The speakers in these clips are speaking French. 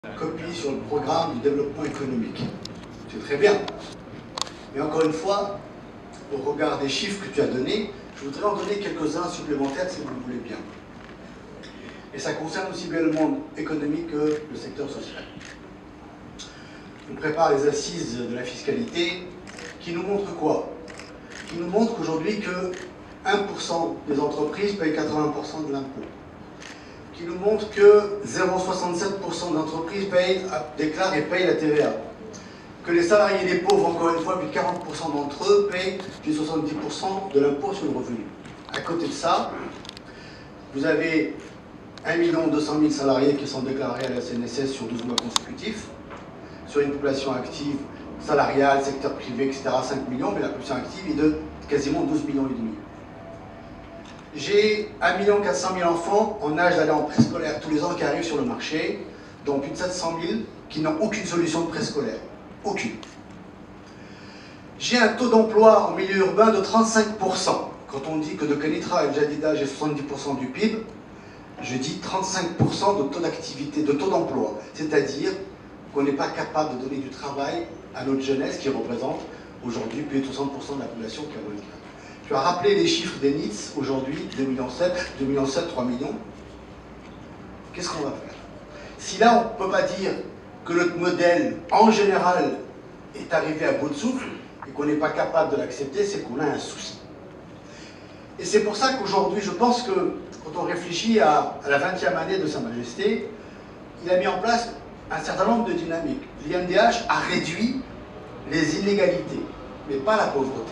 copie sur le programme du développement économique. C'est très bien. Mais encore une fois, au regard des chiffres que tu as donnés, je voudrais en donner quelques-uns supplémentaires si vous le voulez bien. Et ça concerne aussi bien le monde économique que le secteur social. On prépare les assises de la fiscalité qui nous montrent quoi? Qui nous montrent qu'aujourd'hui que 1% des entreprises payent 80% de l'impôt. Qui nous montre que 0,67% d'entreprises déclarent et payent la TVA. Que les salariés et les pauvres, encore une fois, plus de 40% d'entre eux payent plus de 70% de l'impôt sur le revenu. À côté de ça, vous avez 1 200 000 salariés qui sont déclarés à la CNSS sur 12 mois consécutifs, sur une population active salariale, secteur privé, etc., 5 millions, mais la population active est de quasiment 12 millions et demi. J'ai 1 400 000 enfants en âge d'aller en préscolaire tous les ans qui arrivent sur le marché, dont plus de 700 000 qui n'ont aucune solution de préscolaire. Aucune. J'ai un taux d'emploi en milieu urbain de 35%. Quand on dit que de Kenitra et Jadida, j'ai 70% du PIB, je dis 35% de taux d'activité, de taux d'emploi. C'est-à-dire qu'on n'est pas capable de donner du travail à notre jeunesse qui représente aujourd'hui plus de 60% de la population qui a moins de 4. Tu as rappelé les chiffres des NEETs aujourd'hui, 2,7 millions, 3 millions. Qu'est-ce qu'on va faire? Si là, on ne peut pas dire que notre modèle, en général, est arrivé à bout de souffle et qu'on n'est pas capable de l'accepter, c'est qu'on a un souci. Et c'est pour ça qu'aujourd'hui, je pense que quand on réfléchit à la 20e année de Sa Majesté, il a mis en place un certain nombre de dynamiques. L'INDH a réduit les inégalités, mais pas la pauvreté.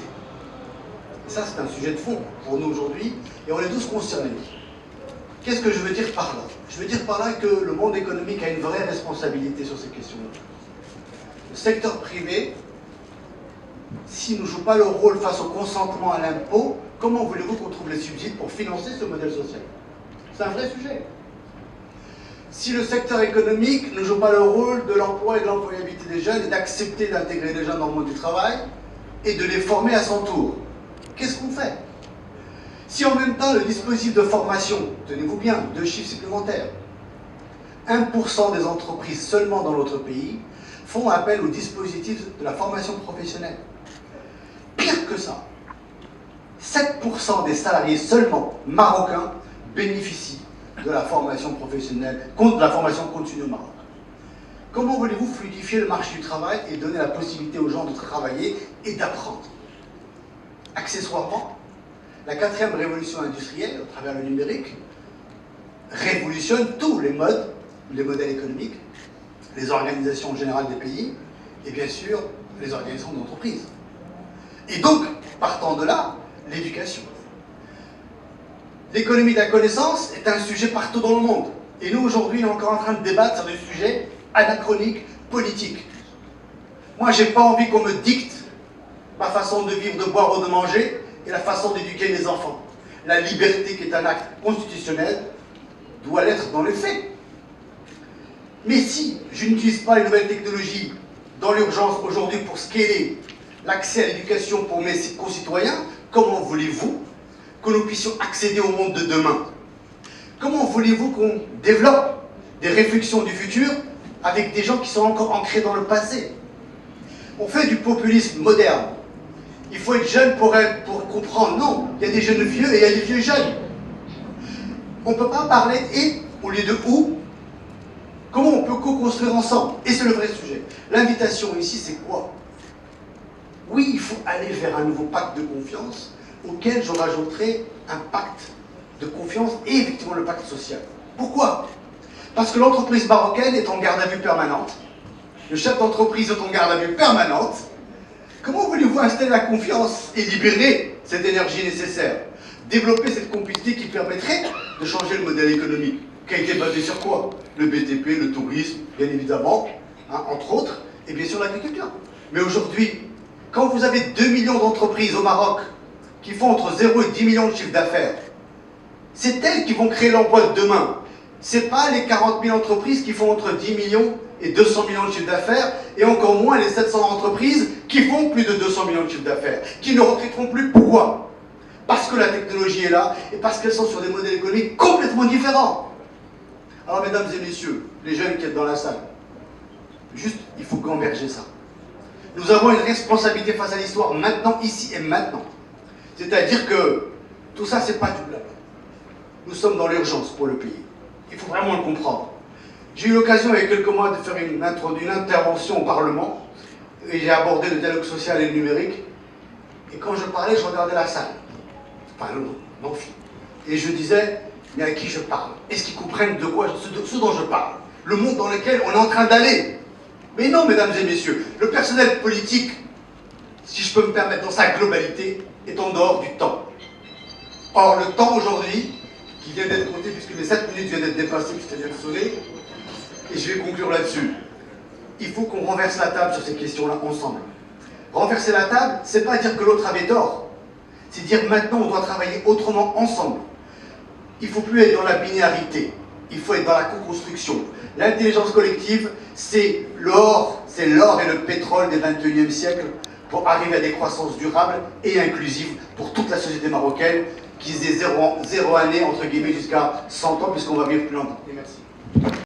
Et ça, c'est un sujet de fond pour nous aujourd'hui, et on est tous concernés. Qu'est-ce que je veux dire par là? Je veux dire par là que le monde économique a une vraie responsabilité sur ces questions-là. Le secteur privé, s'il ne joue pas le rôle face au consentement à l'impôt, comment voulez-vous qu'on trouve les subsides pour financer ce modèle social? C'est un vrai sujet. Si le secteur économique ne joue pas le rôle de l'emploi et de l'employabilité des jeunes et d'accepter d'intégrer les jeunes dans le monde du travail et de les former à son tour, qu'est-ce qu'on fait? Si en même temps le dispositif de formation, tenez-vous bien, 2 chiffres supplémentaires, 1% des entreprises seulement dans notre pays font appel au dispositif de la formation professionnelle. Pire que ça, 7% des salariés seulement marocains bénéficient de la formation professionnelle, de la formation continue au Maroc. Comment voulez-vous fluidifier le marché du travail et donner la possibilité aux gens de travailler et d'apprendre? Accessoirement, la 4e révolution industrielle, à travers le numérique, révolutionne tous les modes, les modèles économiques, les organisations générales des pays, et bien sûr, les organisations d'entreprise. Et donc, partant de là, l'éducation. L'économie de la connaissance est un sujet partout dans le monde. Et nous, aujourd'hui, on est encore en train de débattre sur des sujets anachroniques, politiques. Moi, je n'ai pas envie qu'on me dicte ma façon de vivre, de boire ou de manger, et la façon d'éduquer mes enfants. La liberté, qui est un acte constitutionnel, doit l'être dans les faits. Mais si je n'utilise pas les nouvelles technologies dans l'urgence aujourd'hui pour scaler l'accès à l'éducation pour mes concitoyens, comment voulez-vous que nous puissions accéder au monde de demain? Comment voulez-vous qu'on développe des réflexions du futur avec des gens qui sont encore ancrés dans le passé? On fait du populisme moderne. Il faut être jeune pour comprendre. Non, il y a des jeunes vieux et il y a des vieux jeunes. On ne peut pas parler et au lieu de ou. Comment on peut co-construire ensemble? Et c'est le vrai sujet. L'invitation ici, c'est quoi? Oui, il faut aller vers un nouveau pacte de confiance auquel je rajouterai un pacte de confiance et effectivement le pacte social. Pourquoi? Parce que l'entreprise marocaine est en garde à vue permanente. Le chef d'entreprise est en garde à vue permanente. Comment voulez-vous installer la confiance et libérer cette énergie nécessaire? Développer cette complicité qui permettrait de changer le modèle économique, qui a été basé sur quoi? Le BTP, le tourisme, bien évidemment, hein, entre autres, et bien sûr l'agriculture. Mais aujourd'hui, quand vous avez 2 millions d'entreprises au Maroc qui font entre 0 et 10 millions de chiffre d'affaires, c'est elles qui vont créer l'emploi de demain. Ce n'est pas les 40 000 entreprises qui font entre 10 millions et 200 millions de chiffre d'affaires, et encore moins les 700 entreprises qui font plus de 200 millions de chiffre d'affaires, qui ne recruteront plus. Pourquoi? Parce que la technologie est là, et parce qu'elles sont sur des modèles économiques complètement différents. Alors mesdames et messieurs, les jeunes qui êtes dans la salle, Juste, il faut gamberger ça. Nous avons une responsabilité face à l'histoire, maintenant, ici et maintenant. C'est-à-dire que tout ça, c'est pas du blabla. Nous sommes dans l'urgence pour le pays. Il faut vraiment le comprendre. J'ai eu l'occasion, il y a quelques mois, de faire une intervention au Parlement, et j'ai abordé le dialogue social et le numérique. Et quand je parlais, je regardais la salle. Enfin, non, et je disais, mais à qui je parle? Est-ce qu'ils comprennent de quoi, ce dont je parle? Le monde dans lequel on est en train d'aller? Mais non, mesdames et messieurs, le personnel politique, si je peux me permettre, dans sa globalité, est en dehors du temps. Or, le temps aujourd'hui, qui vient d'être compté, puisque les 7 minutes viennent d'être dépassées, puisqu'elles viennent de sonner, et je vais conclure là-dessus. Il faut qu'on renverse la table sur ces questions-là ensemble. Renverser la table, c'est pas dire que l'autre avait tort. C'est dire maintenant on doit travailler autrement ensemble. Il ne faut plus être dans la binarité. Il faut être dans la co-construction. L'intelligence collective, c'est l'or et le pétrole des 21e siècle pour arriver à des croissances durables et inclusives pour toute la société marocaine qui faisait zéro année, entre guillemets, jusqu'à 100 ans, puisqu'on va vivre plus longtemps. Et merci.